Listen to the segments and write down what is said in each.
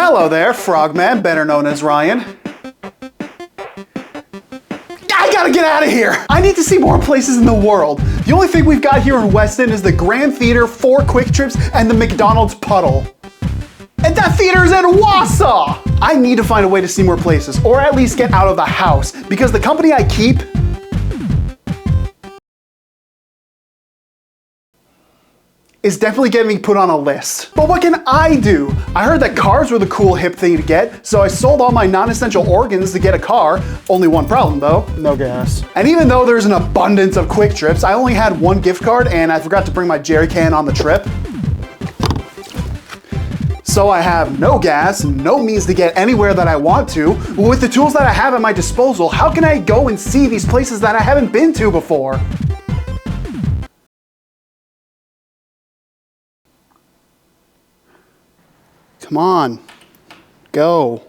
Hello there, Frogman, better known as Ryan. I gotta get out of here! I need to see more places in the world. The only thing we've got here in Weston is the Grand Theater, 4 Quick Trips, and the McDonald's Puddle. And that theater's in Wausau! I need to find a way to see more places, or at least get out of the house, because the company I keep is definitely getting me put on a list. But what can I do? I heard that cars were the cool hip thing to get, so I sold all my non-essential organs to get a car. Only one problem though, no gas. And even though there's an abundance of Quick Trips, I only had 1 gift card and I forgot to bring my jerry can on the trip. So I have no gas, no means to get anywhere that I want to. With the tools that I have at my disposal, how can I go and see these places that I haven't been to before? Come on, go.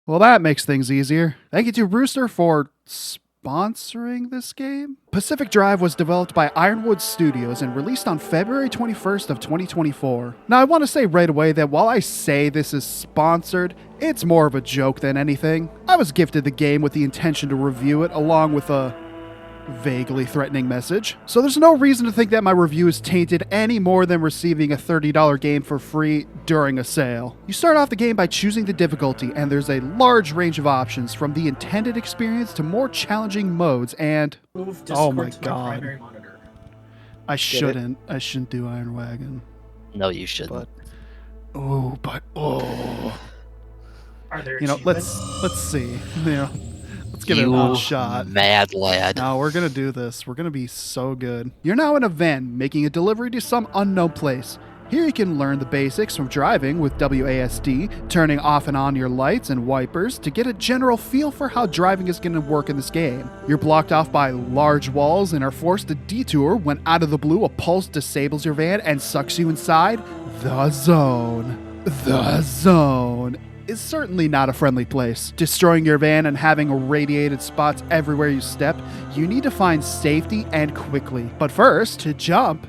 Well, that makes things easier. Thank you to Rooster for sponsoring this game. Pacific Drive was developed by Ironwood Studios and released on February 21st of 2024. Now, I want to say right away that while I say this is sponsored, it's more of a joke than anything. I was gifted the game with the intention to review it along with a vaguely threatening message. So there's no reason to think that my review is tainted any more than receiving a $30 game for free during a sale. You start off the game by choosing the difficulty, and there's a large range of options from the intended experience to more challenging modes and oh my god. I shouldn't do Iron Wagon. No, you shouldn't. Are there let's see. Let's give it one shot. Mad lad. No, we're going to do this. We're going to be so good. You're now in a van making a delivery to some unknown place. Here you can learn the basics from driving with WASD, turning off and on your lights and wipers to get a general feel for how driving is going to work in this game. You're blocked off by large walls and are forced to detour when out of the blue a pulse disables your van and sucks you inside the zone. The zone is certainly not a friendly place. Destroying your van and having irradiated spots everywhere you step, you need to find safety and quickly. But first, to jump,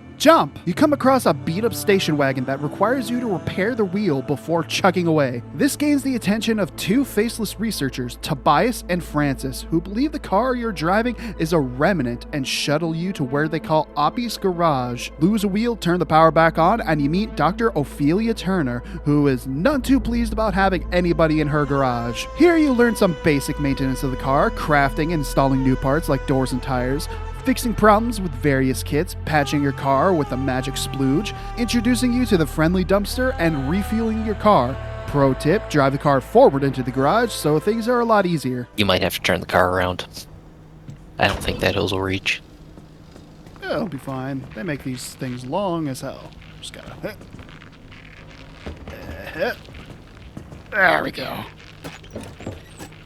you come across a beat-up station wagon that requires you to repair the wheel before chugging away. This gains the attention of 2 faceless researchers, Tobias and Francis, who believe the car you're driving is a remnant and shuttle you to where they call Oppie's garage. Lose a wheel, turn the power back on, and you meet Dr. Ophelia Turner, who is none too pleased about having anybody in her garage. Here you learn some basic maintenance of the car, crafting and installing new parts like doors and tires, fixing problems with various kits, patching your car with a magic splooge, introducing you to the friendly dumpster, and refueling your car. Pro tip, drive the car forward into the garage so things are a lot easier. You might have to turn the car around. I don't think that hills will reach. Yeah, it'll be fine. They make these things long as hell. Just gotta hit. There we go.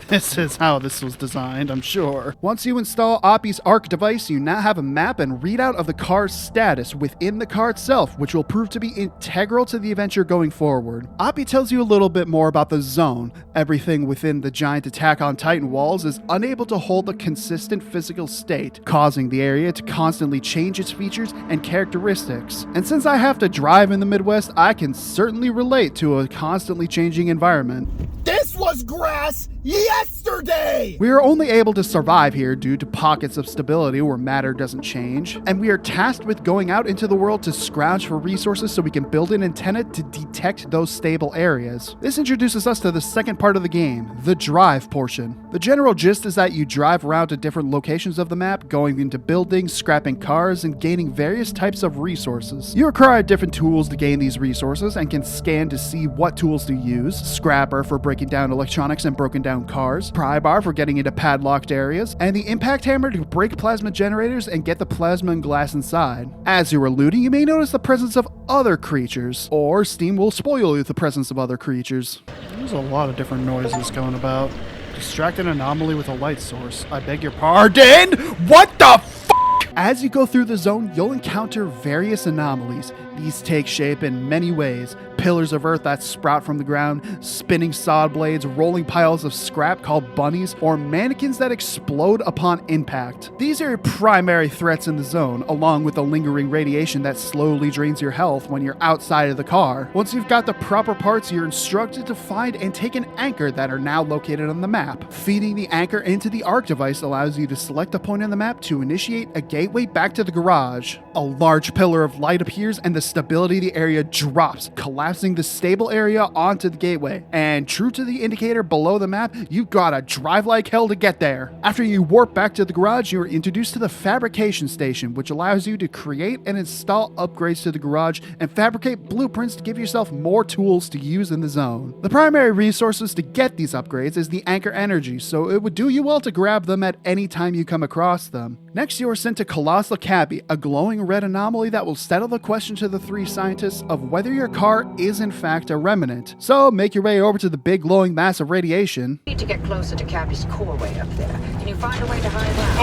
This is how this was designed, I'm sure. Once you install Oppie's ARC device, you now have a map and readout of the car's status within the car itself, which will prove to be integral to the adventure going forward. Oppie tells you a little bit more about the zone. Everything within the giant Attack on Titan walls is unable to hold a consistent physical state, causing the area to constantly change its features and characteristics. And since I have to drive in the Midwest, I can certainly relate to a constantly changing environment. This was grass yesterday! We are only able to survive here due to pockets of stability where matter doesn't change, and we are tasked with going out into the world to scrounge for resources so we can build an antenna to detect those stable areas. This introduces us to the second part of the game, the drive portion. The general gist is that you drive around to different locations of the map, going into buildings, scrapping cars, and gaining various types of resources. You acquire different tools to gain these resources and can scan to see what tools to use. Scrapper for breaking down electronics and broken down cars, pry bar for getting into padlocked areas, and the impact hammer to break plasma generators and get the plasma and glass inside. As you are looting, you may notice the presence of other creatures, or Steam will spoil you with the presence of other creatures. There's a lot of different noises going about. Distracted anomaly with a light source. I beg your pardon? What the f***? As you go through the zone, you'll encounter various anomalies. These take shape in many ways. pillars of earth that sprout from the ground, spinning saw blades, rolling piles of scrap called bunnies, or mannequins that explode upon impact. These are your primary threats in the zone, along with the lingering radiation that slowly drains your health when you're outside of the car. Once you've got the proper parts, you're instructed to find and take an anchor that are now located on the map. Feeding the anchor into the ARC device allows you to select a point on the map to initiate a gateway back to the garage. A large pillar of light appears and the stability of the area drops, collapsing the stable area onto the gateway. And true to the indicator below the map, you've got to drive like hell to get there. After you warp back to the garage, you are introduced to the fabrication station, which allows you to create and install upgrades to the garage and fabricate blueprints to give yourself more tools to use in the zone. The primary resources to get these upgrades is the anchor energy, so it would do you well to grab them at any time you come across them. Next, you are sent to Colossal Cabby, a glowing red anomaly that will settle the question to the three scientists of whether your car is in fact a remnant. So make your way over to the big glowing mass of radiation. Need to get closer to Cabby's core way up there. Can you find a way to hide that?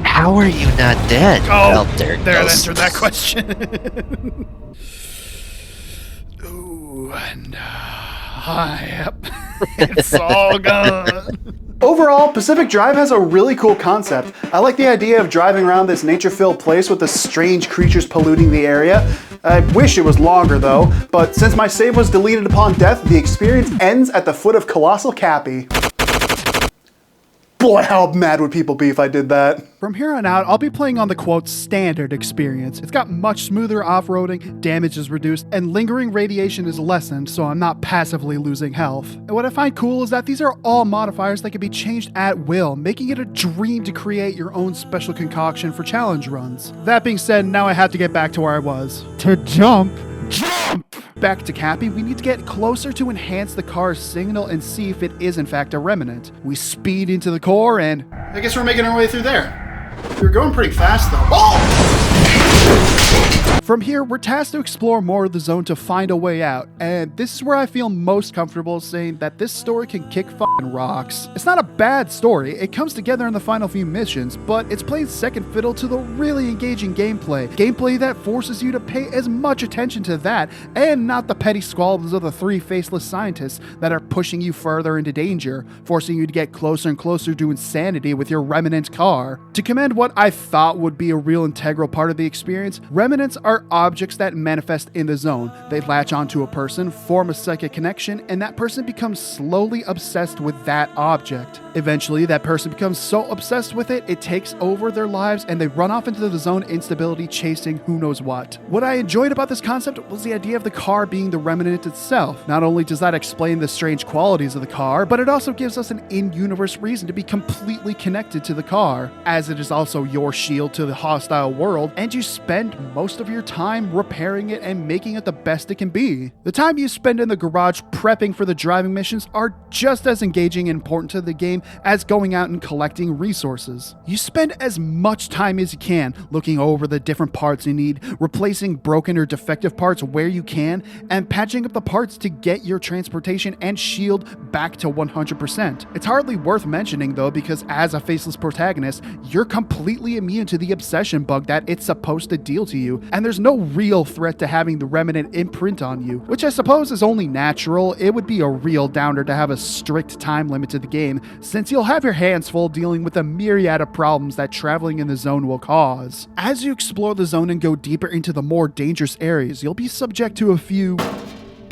How are you not dead? Oh, there that goes. answered that question. Ooh, and yep. It's all gone. Overall, Pacific Drive has a really cool concept. I like the idea of driving around this nature-filled place with the strange creatures polluting the area. I wish it was longer though, but since my save was deleted upon death, the experience ends at the foot of Colossal Cappy. Boy, how mad would people be if I did that? From here on out, I'll be playing on the quote standard experience. It's got much smoother off-roading, damage is reduced, and lingering radiation is lessened, so I'm not passively losing health. And what I find cool is that these are all modifiers that can be changed at will, making it a dream to create your own special concoction for challenge runs. That being said, now I have to get back to where I was. To jump! Back to Cappy, we need to get closer to enhance the car's signal and see if it is in fact a remnant. We speed into the core and... I guess we're making our way through there. You're going pretty fast though. Oh! From here, we're tasked to explore more of the zone to find a way out, and this is where I feel most comfortable saying that this story can kick f***ing rocks. It's not a bad story, it comes together in the final few missions, but it's playing second fiddle to the really engaging gameplay. Gameplay that forces you to pay as much attention to that, and not the petty squabbles of the three faceless scientists that are pushing you further into danger, forcing you to get closer and closer to insanity with your remnant car. To commend what I thought would be a real integral part of the experience, remnants are objects that manifest in the zone. They latch onto a person, form a psychic connection, and that person becomes slowly obsessed with that object. Eventually, that person becomes so obsessed with it, it takes over their lives and they run off into the zone instability chasing who knows what. What I enjoyed about this concept was the idea of the car being the remnant itself. Not only does that explain the strange qualities of the car, but it also gives us an in-universe reason to be completely connected to the car, as it is also your shield to the hostile world, and you spend most of your time repairing it and making it the best it can be. The time you spend in the garage prepping for the driving missions are just as engaging and important to the game as going out and collecting resources. You spend as much time as you can looking over the different parts you need, replacing broken or defective parts where you can, and patching up the parts to get your transportation and shield back to 100%. It's hardly worth mentioning though, because as a faceless protagonist, you're completely immune to the obsession bug that it's supposed to deal to you, and there's no real threat to having the remnant imprint on you, which I suppose is only natural. It would be a real downer to have a strict time limit to the game, since you'll have your hands full dealing with a myriad of problems that traveling in the zone will cause. As you explore the zone and go deeper into the more dangerous areas, you'll be subject to a few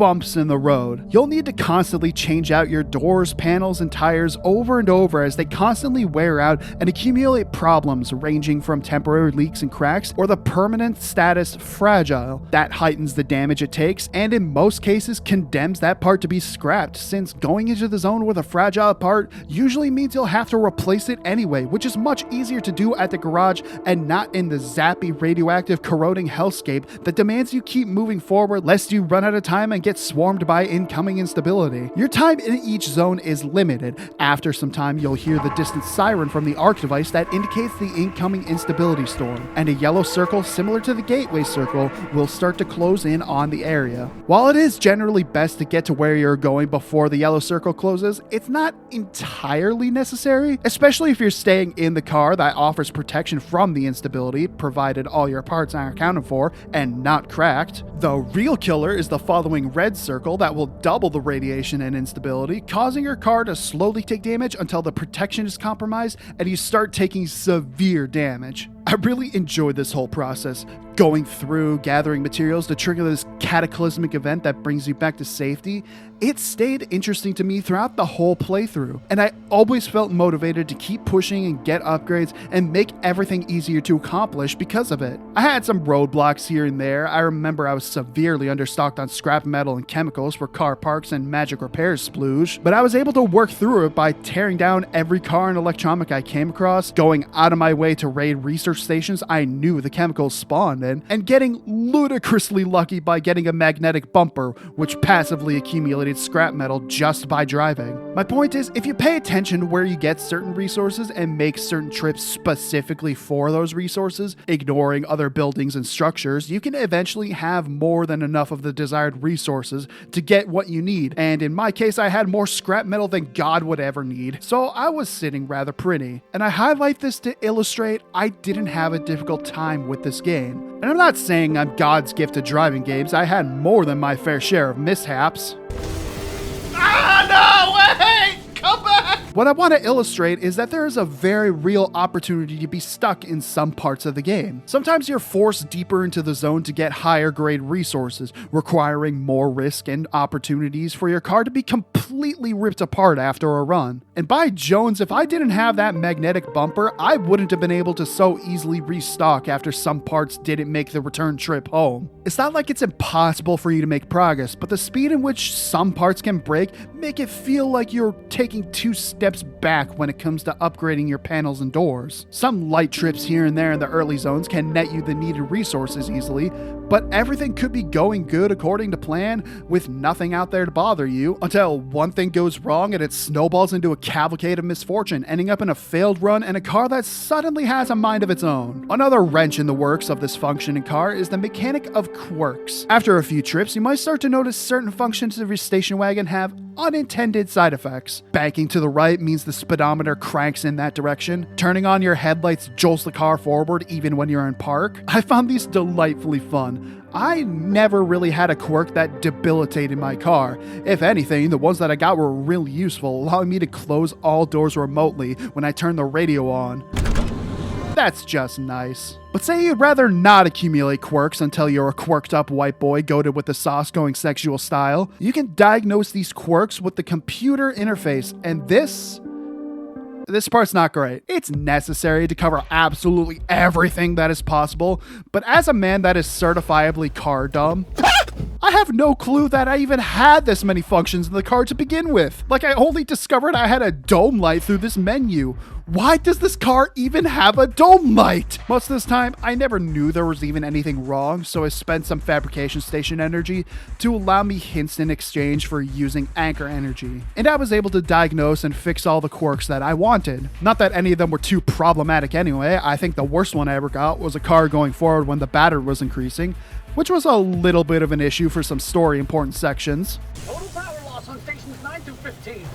bumps in the road. You'll need to constantly change out your doors, panels, and tires over and over as they constantly wear out and accumulate problems ranging from temporary leaks and cracks or the permanent status fragile. That heightens the damage it takes and in most cases condemns that part to be scrapped, since going into the zone with a fragile part usually means you'll have to replace it anyway, which is much easier to do at the garage and not in the zappy radioactive corroding hellscape that demands you keep moving forward lest you run out of time and get get swarmed by incoming instability. Your time in each zone is limited. After some time, you'll hear the distant siren from the ARC device that indicates the incoming instability storm, and a yellow circle similar to the gateway circle will start to close in on the area. While it is generally best to get to where you're going before the yellow circle closes, it's not entirely necessary, especially if you're staying in the car that offers protection from the instability, provided all your parts are accounted for and not cracked. The real killer is the following red circle that will double the radiation and instability, causing your car to slowly take damage until the protection is compromised and you start taking severe damage. I really enjoyed this whole process, going through, gathering materials to trigger this cataclysmic event that brings you back to safety. It stayed interesting to me throughout the whole playthrough, and I always felt motivated to keep pushing and get upgrades and make everything easier to accomplish because of it. I had some roadblocks here and there. I remember I was severely understocked on scrap metal and chemicals for car parts and magic repairs splooge, but I was able to work through it by tearing down every car and electronic I came across, going out of my way to raid research stations I knew the chemicals spawned in, and getting ludicrously lucky by getting a magnetic bumper, which passively accumulated scrap metal just by driving. My point is, if you pay attention where you get certain resources and make certain trips specifically for those resources, ignoring other buildings and structures, you can eventually have more than enough of the desired resources to get what you need. And in my case, I had more scrap metal than God would ever need, so I was sitting rather pretty. And I highlight this to illustrate I didn't have a difficult time with this game. And I'm not saying I'm God's gift to driving games. I had more than my fair share of mishaps. Come back! What I want to illustrate is that there is a very real opportunity to be stuck in some parts of the game. Sometimes you're forced deeper into the zone to get higher grade resources, requiring more risk and opportunities for your car to be completely ripped apart after a run. And by Jones, if I didn't have that magnetic bumper, I wouldn't have been able to so easily restock after some parts didn't make the return trip home. It's not like it's impossible for you to make progress, but the speed in which some parts can break make it feel like you're taking 2 steps back when it comes to upgrading your panels and doors. Some light trips here and there in the early zones can net you the needed resources easily, but everything could be going good according to plan with nothing out there to bother you until one thing goes wrong and it snowballs into a cavalcade of misfortune, ending up in a failed run and a car that suddenly has a mind of its own. Another wrench in the works of this functioning car is the mechanic of quirks. After a few trips, you might start to notice certain functions of your station wagon have unintended side effects. Banking to the right means the speedometer cranks in that direction. Turning on your headlights jolts the car forward even when you're in park. I found these delightfully fun. I never really had a quirk that debilitated my car. If anything, the ones that I got were really useful, allowing me to close all doors remotely when I turn the radio on. That's just nice. But say you'd rather not accumulate quirks until you're a quirked up white boy goated with the sauce going sexual style. You can diagnose these quirks with the computer interface, and this part's not great. It's necessary to cover absolutely everything that is possible, but as a man that is certifiably car dumb, I have no clue that I even had this many functions in the car to begin with. Like, I only discovered I had a dome light through this menu. Why does this car even have a dome light? Most of this time, I never knew there was even anything wrong, so I spent some fabrication station energy to allow me hints in exchange for using anchor energy. And I was able to diagnose and fix all the quirks that I wanted. Not that any of them were too problematic anyway. I think the worst one I ever got was a car going forward when the battery was increasing, which was a little bit of an issue for some story important sections. Total power loss on stations 9 through 15.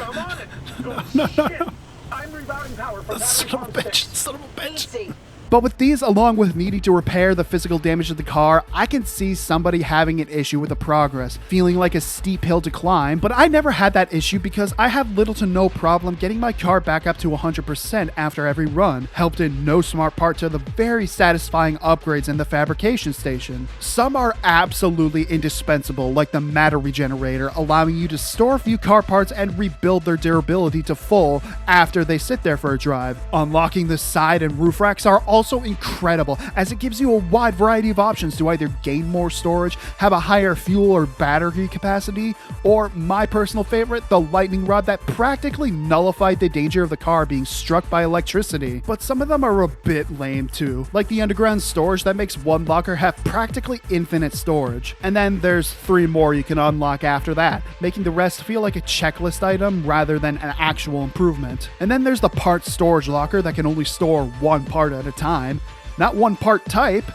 I'm on it. Oh, shit. I'm rerouting power from Son of a bitch. Easy. But with these, along with needing to repair the physical damage of the car, I can see somebody having an issue with the progress, feeling like a steep hill to climb, but I never had that issue because I have little to no problem getting my car back up to 100% after every run, helped in no smart part to the very satisfying upgrades in the fabrication station. Some are absolutely indispensable, like the matter regenerator, allowing you to store a few car parts and rebuild their durability to full after they sit there for a drive. Unlocking the side and roof racks are also incredible, as it gives you a wide variety of options to either gain more storage, have a higher fuel or battery capacity, or my personal favorite, the lightning rod that practically nullified the danger of the car being struck by electricity. But some of them are a bit lame too, like the underground storage that makes one locker have practically infinite storage. And then there's 3 more you can unlock after that, making the rest feel like a checklist item rather than an actual improvement. And then there's the parts storage locker that can only store 1 part at a time. Not 1 part type,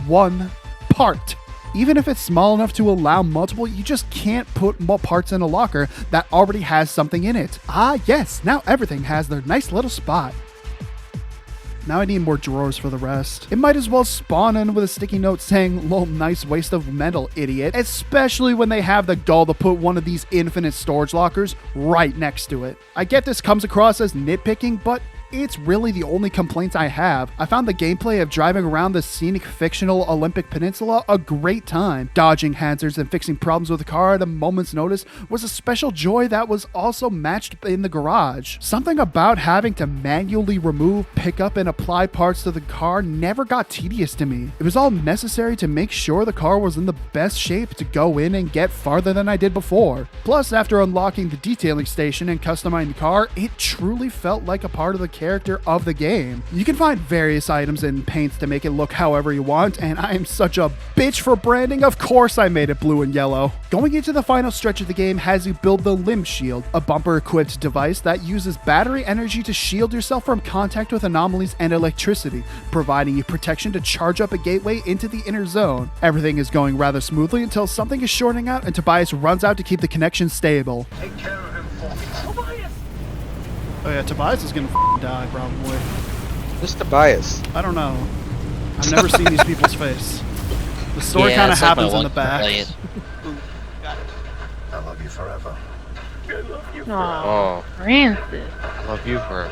1 part. Even if it's small enough to allow multiple, you just can't put more parts in a locker that already has something in it. Ah yes, now everything has their nice little spot. Now I need more drawers for the rest. It might as well spawn in with a sticky note saying, "Lol, nice waste of metal, idiot." Especially when they have the gall to put one of these infinite storage lockers right next to it. I get this comes across as nitpicking, but it's really the only complaints I have. I found the gameplay of driving around the scenic fictional Olympic Peninsula a great time. Dodging hazards and fixing problems with the car at a moment's notice was a special joy that was also matched in the garage. Something about having to manually remove, pick up, and apply parts to the car never got tedious to me. It was all necessary to make sure the car was in the best shape to go in and get farther than I did before. Plus, after unlocking the detailing station and customizing the car, it truly felt like a part of the character of the game. You can find various items and paints to make it look however you want, and I am such a bitch for branding, of course I made it blue and yellow. Going into the final stretch of the game has you build the Limb Shield, a bumper-equipped device that uses battery energy to shield yourself from contact with anomalies and electricity, providing you protection to charge up a gateway into the inner zone. Everything is going rather smoothly until something is shorting out and Tobias runs out to keep the connection stable. Take care of him for me. Tobias! Oh yeah, Tobias is gonna die, probably. Who's Tobias? I don't know. I've never seen these people's face. The story kind of it's like my happens in one the back. complaint. I love you forever. I love you forever. Oh, Francis. I love you for.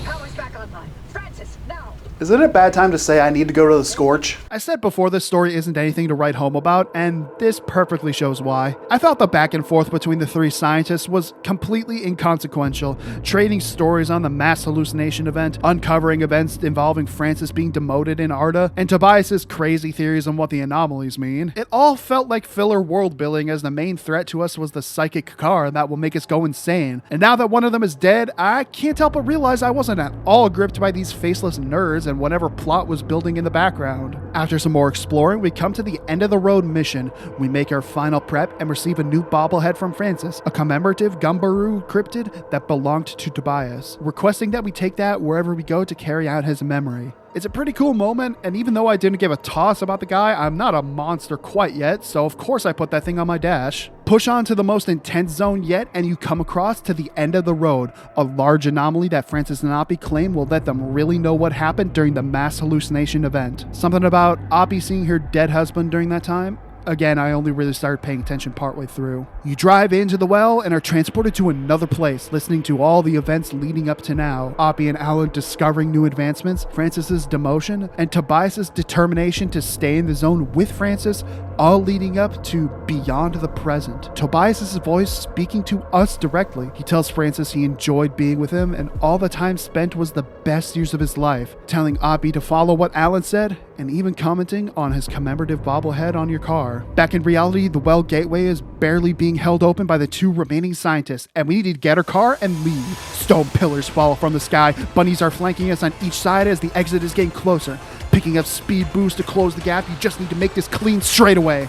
Power's back online. Francis, now! Is it a bad time to say I need to go to the Scorch? I said before this story isn't anything to write home about, and this perfectly shows why. I thought the back and forth between the 3 scientists was completely inconsequential, trading stories on the mass hallucination event, uncovering events involving Francis being demoted in Arda, and Tobias's crazy theories on what the anomalies mean. It all felt like filler world building, as the main threat to us was the psychic car that will make us go insane. And now that one of them is dead, I can't help but realize I wasn't at all gripped by these faceless nerds and whatever plot was building in the background. After some more exploring, we come to the end of the road mission. We make our final prep and receive a new bobblehead from Francis, a commemorative Gumbaroo cryptid that belonged to Tobias, requesting that we take that wherever we go to carry out his memory. It's a pretty cool moment, and even though I didn't give a toss about the guy, I'm not a monster quite yet, so of course I put that thing on my dash. Push on to the most intense zone yet, and you come across to the end of the road, a large anomaly that Francis and Oppie claim will let them really know what happened during the mass hallucination event. Something about Oppie seeing her dead husband during that time? Again, I only really started paying attention partway through. You drive into the well and are transported to another place, listening to all the events leading up to now. Oppie and Alan discovering new advancements, Francis's demotion, and Tobias's determination to stay in the zone with Francis, all leading up to beyond the present. Tobias's voice speaking to us directly. He tells Francis he enjoyed being with him and all the time spent was the best years of his life, telling Oppie to follow what Alan said, and even commenting on his commemorative bobblehead on your car. Back in reality, the well gateway is barely being held open by the 2 remaining scientists, and we need to get our car and leave. Stone pillars fall from the sky, bunnies are flanking us on each side as the exit is getting closer. Picking up speed boost to close the gap, you just need to make this clean straight away.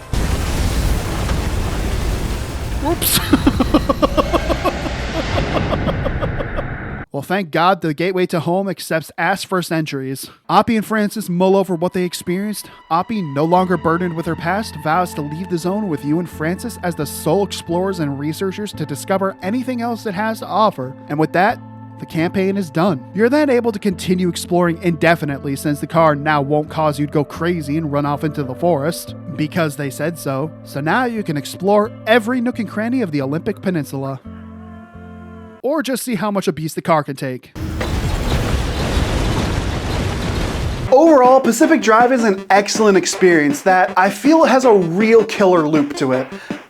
Whoops. Well, thank God the gateway to home accepts Ask First entries. Oppie and Francis mull over what they experienced. Oppie, no longer burdened with her past, vows to leave the zone with you and Francis as the sole explorers and researchers to discover anything else it has to offer. And with that, the campaign is done. You're then able to continue exploring indefinitely since the car now won't cause you to go crazy and run off into the forest, because they said so. So now you can explore every nook and cranny of the Olympic Peninsula. Or just see how much a beast the car can take. Overall, Pacific Drive is an excellent experience that I feel has a real killer loop to it.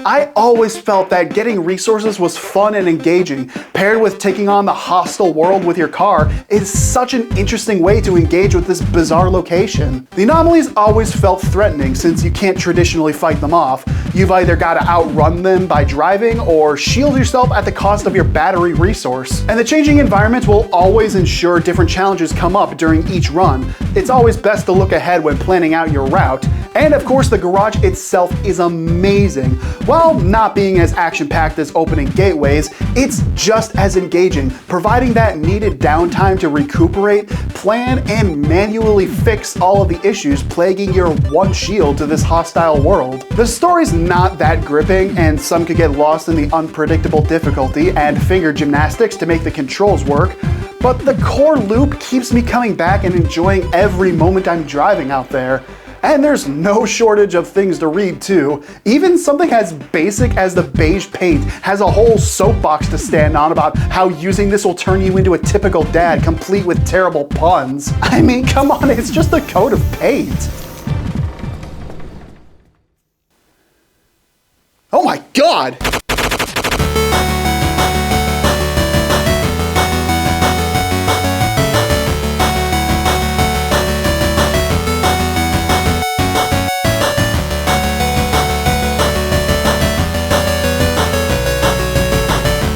I always felt that getting resources was fun and engaging. Paired with taking on the hostile world with your car is such an interesting way to engage with this bizarre location. The anomalies always felt threatening since you can't traditionally fight them off. You've either got to outrun them by driving or shield yourself at the cost of your battery resource. And the changing environment will always ensure different challenges come up during each run. It's always best to look ahead when planning out your route. And of course, the garage itself is amazing. While not being as action-packed as opening gateways, it's just as engaging, providing that needed downtime to recuperate, plan, and manually fix all of the issues plaguing your one shield to this hostile world. The story's not that gripping, and some could get lost in the unpredictable difficulty and finger gymnastics to make the controls work, but the core loop keeps me coming back and enjoying every moment I'm driving out there. And there's no shortage of things to read too. Even something as basic as the beige paint has a whole soapbox to stand on about how using this will turn you into a typical dad, complete with terrible puns. I mean, come on, it's just a coat of paint. Oh my God!